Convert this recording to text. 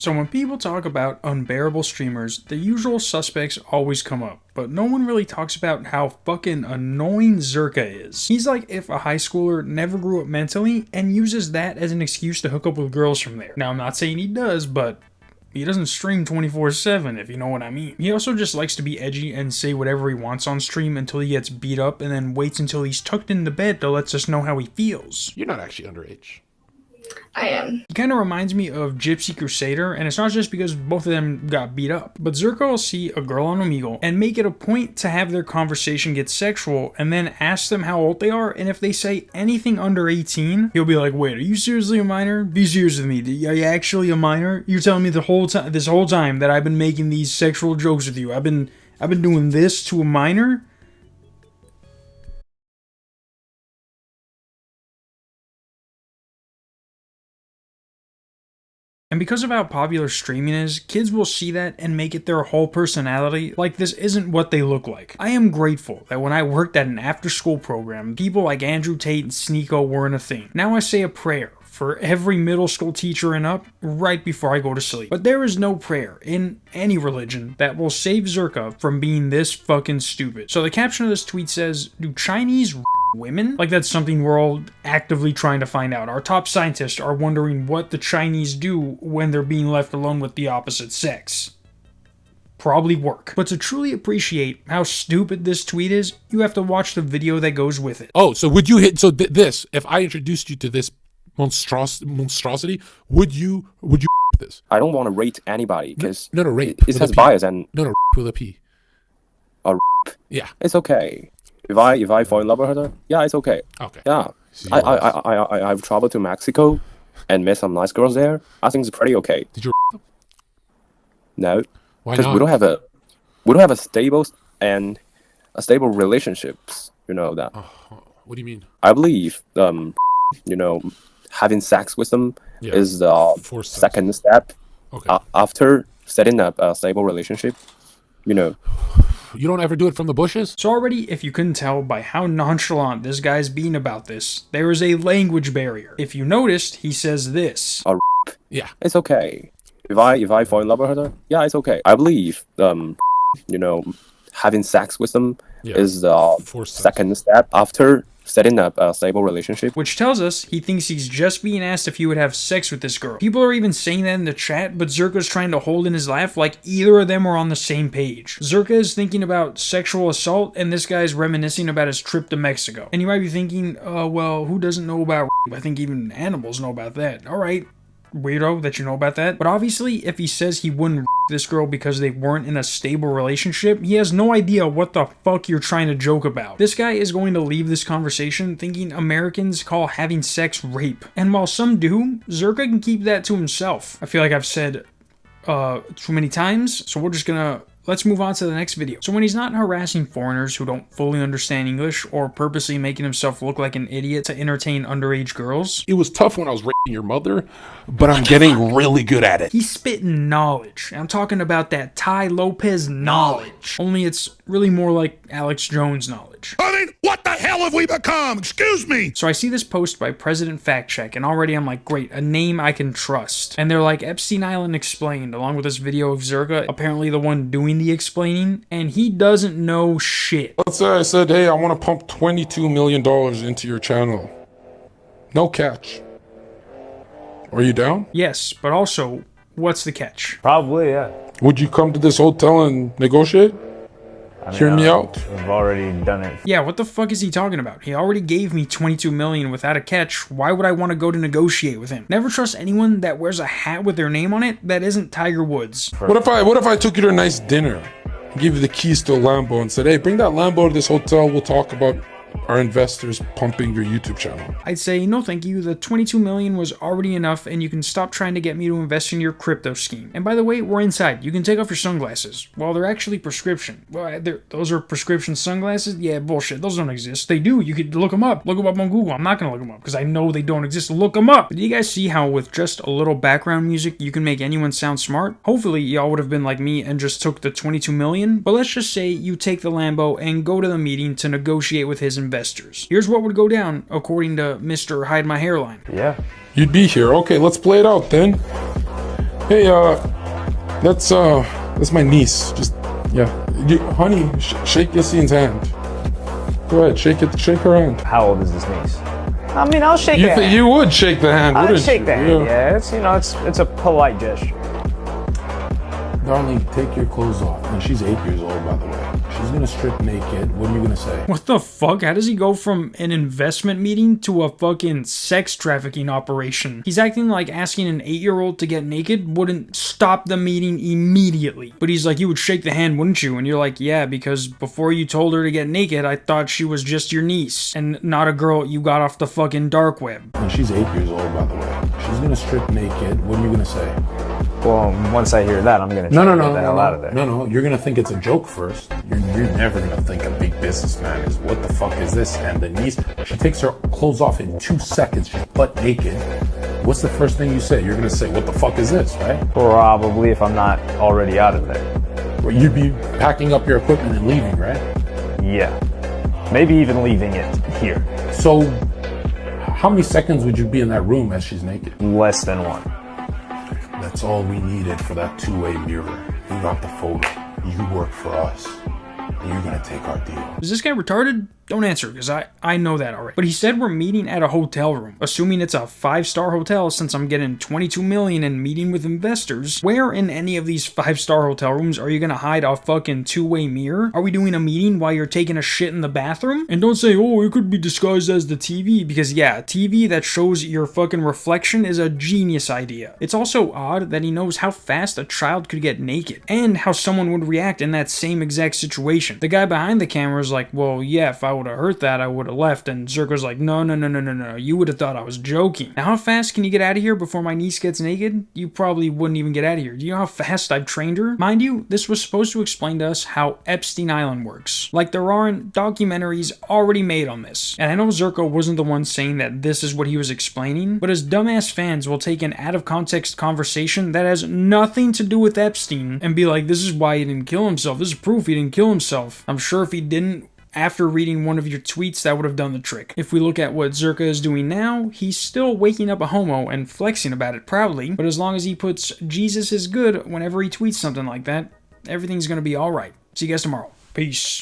So when people talk about unbearable streamers, the usual suspects always come up, but no one really talks about how fucking annoying Zherka is. He's like if a high schooler never grew up mentally and uses that as an excuse to hook up with girls from there. Now I'm not saying he does, but he doesn't stream 24/7, if you know what I mean. He also just likes to be edgy and say whatever he wants on stream until he gets beat up and then waits until he's tucked into bed to let us know how he feels. You're not actually underage. I am. He kind of reminds me of Gypsy Crusader, and it's not just because both of them got beat up, but Zherka will see a girl on Omegle and make it a point to have their conversation get sexual and then ask them how old they are, and if they say anything under 18, he'll be like, wait, are you seriously a minor? Be serious with me. Are you actually a minor? You're telling me this whole time that I've been making these sexual jokes with you. I've been doing this to a minor? And because of how popular streaming is, kids will see that and make it their whole personality, like this isn't what they look like. I am grateful that when I worked at an after-school program, people like Andrew Tate and Sneeko weren't a thing. Now I say a prayer for every middle school teacher and up right before I go to sleep. But there is no prayer in any religion that will save Zherka from being this fucking stupid. So the caption of this tweet says, do Chinese women? Like that's something we're all actively trying to find out. Our top scientists are wondering what the Chinese do when they're being left alone with the opposite sex. Probably work. But to truly appreciate how stupid this tweet is, you have to watch the video that goes with it. Oh, so would you hit this? If I introduced you to this monstrosity, would you this? I don't want to rate anybody because no rate. It has bias and no with a P. Yeah, it's okay. If I fall in love with her, yeah, it's okay. Okay. Yeah, I've traveled to Mexico and met some nice girls there. I think it's pretty okay. Did you? No. Why not? Because we don't have a stable relationships. You know that. What do you mean? I believe having sex with them is the second step after setting up a stable relationship. You don't ever do it from the bushes? So already, if you couldn't tell by how nonchalant this guy's being about this, there is a language barrier. If you noticed, he says this. Yeah. It's okay. If I fall in love with her, yeah, it's okay. I believe, having sex with them is the second step after setting up a stable relationship. Which tells us he thinks he's just being asked if he would have sex with this girl. People are even saying that in the chat, but Zherka's trying to hold in his laugh like either of them are on the same page. Zherka is thinking about sexual assault, and this guy's reminiscing about his trip to Mexico. And you might be thinking, well, who doesn't know about rape? I think even animals know about that. Alright, weirdo that you know about that. But obviously, if he says he wouldn't this girl because they weren't in a stable relationship, he has no idea what the fuck you're trying to joke about. This guy is going to leave this conversation thinking Americans call having sex rape. And while some do, Zherka can keep that to himself. I feel like I've said too many times, so we're just gonna let's move on to the next video. So when he's not harassing foreigners who don't fully understand English or purposely making himself look like an idiot to entertain underage girls. It was tough when I was raping your mother, but I'm getting really good at it. He's spitting knowledge. I'm talking about that Ty Lopez knowledge. Only it's really more like Alex Jones knowledge. I mean, what the hell have we become? Excuse me. So I see this post by President Fact Check, and already I'm like, great, a name I can trust. And they're like, Epstein Island Explained, along with this video of Zherka, apparently the one doing the explaining, and he doesn't know shit. Let's say I said, hey, I want to pump $22 million into your channel. No catch. Are you down? Yes, but also, what's the catch? Probably, yeah. Would you come to this hotel and negotiate? Hear me out. We've already done it. Yeah, what the fuck is he talking about? He already gave me $22 million without a catch. Why would I want to go to negotiate with him? Never trust anyone that wears a hat with their name on it that isn't Tiger Woods. What if I took you to a nice dinner, give you the keys to a Lambo and said, hey, bring that Lambo to this hotel, we'll talk about our investors pumping your YouTube channel? I'd say, no thank you, the $22 million was already enough and you can stop trying to get me to invest in your crypto scheme. And by the way, we're inside. You can take off your sunglasses. Well, they're actually prescription. Well, those are prescription sunglasses? Yeah, bullshit. Those don't exist. They do. You could look them up. Look them up on Google. I'm not going to look them up because I know they don't exist. Look them up. But do you guys see how with just a little background music, you can make anyone sound smart? Hopefully, y'all would have been like me and just took the $22 million. But let's just say you take the Lambo and go to the meeting to negotiate with his investors. Here's what would go down, according to Mr. Hide My Hairline. Yeah. You'd be here. Okay, let's play it out then. Hey, that's my niece. Just, yeah. Honey, shake Yassine's hand. Go ahead, shake her hand. How old is this niece? I mean, I'll shake the hand. You would shake the hand, I'll wouldn't you? shake the hand, yeah. It's a polite gesture. Darling, take your clothes off. And she's 8 years old, by the way. She's gonna strip naked. What are you gonna say? What the fuck? How does he go from an investment meeting to a fucking sex trafficking operation? He's acting like asking an 8-year-old to get naked wouldn't stop the meeting immediately. But he's like, you would shake the hand, wouldn't you? And you're like, yeah, because before you told her to get naked, I thought she was just your niece and not a girl you got off the fucking dark web. And she's 8 years old, by the way. She's gonna strip naked. What are you gonna say? Well, once I hear that, I'm gonna try to get the hell out of there. No, you're gonna think it's a joke first. You're never gonna think a big businessman is, what the fuck is this? And the niece, she takes her clothes off in 2 seconds. She's butt naked. What's the first thing you say? You're gonna say, what the fuck is this, right? Probably, if I'm not already out of there. Well, you'd be packing up your equipment and leaving, right? Yeah. Maybe even leaving it here. So, how many seconds would you be in that room as she's naked? Less than 1. That's all we needed for that two-way mirror. We got the photo. You work for us. You're gonna take our deal. Is this guy retarded? Don't answer, because I know that already. But he said we're meeting at a hotel room. Assuming it's a 5-star hotel, since I'm getting $22 million and meeting with investors, where in any of these 5-star hotel rooms are you gonna hide a fucking two-way mirror? Are we doing a meeting while you're taking a shit in the bathroom? And don't say, oh, it could be disguised as the TV, because yeah, TV that shows your fucking reflection is a genius idea. It's also odd that he knows how fast a child could get naked, and how someone would react in that same exact situation. The guy behind the camera is like, well, yeah, if I would have heard that, I would have left. And Zherka's like, no, you would have thought I was joking. Now, how fast can you get out of here before my niece gets naked? You probably wouldn't even get out of here. Do you know how fast I've trained her? Mind you, this was supposed to explain to us how Epstein Island works. Like, there aren't documentaries already made on this. And I know Zherka wasn't the one saying that this is what he was explaining, but his dumbass fans will take an out-of-context conversation that has nothing to do with Epstein and be like, this is why he didn't kill himself. This is proof he didn't kill himself. I'm sure if he didn't, after reading one of your tweets, that would have done the trick. If we look at what Zherka is doing now, he's still waking up a homo and flexing about it proudly, but as long as he puts Jesus is good whenever he tweets something like that, everything's gonna be alright. See you guys tomorrow. Peace.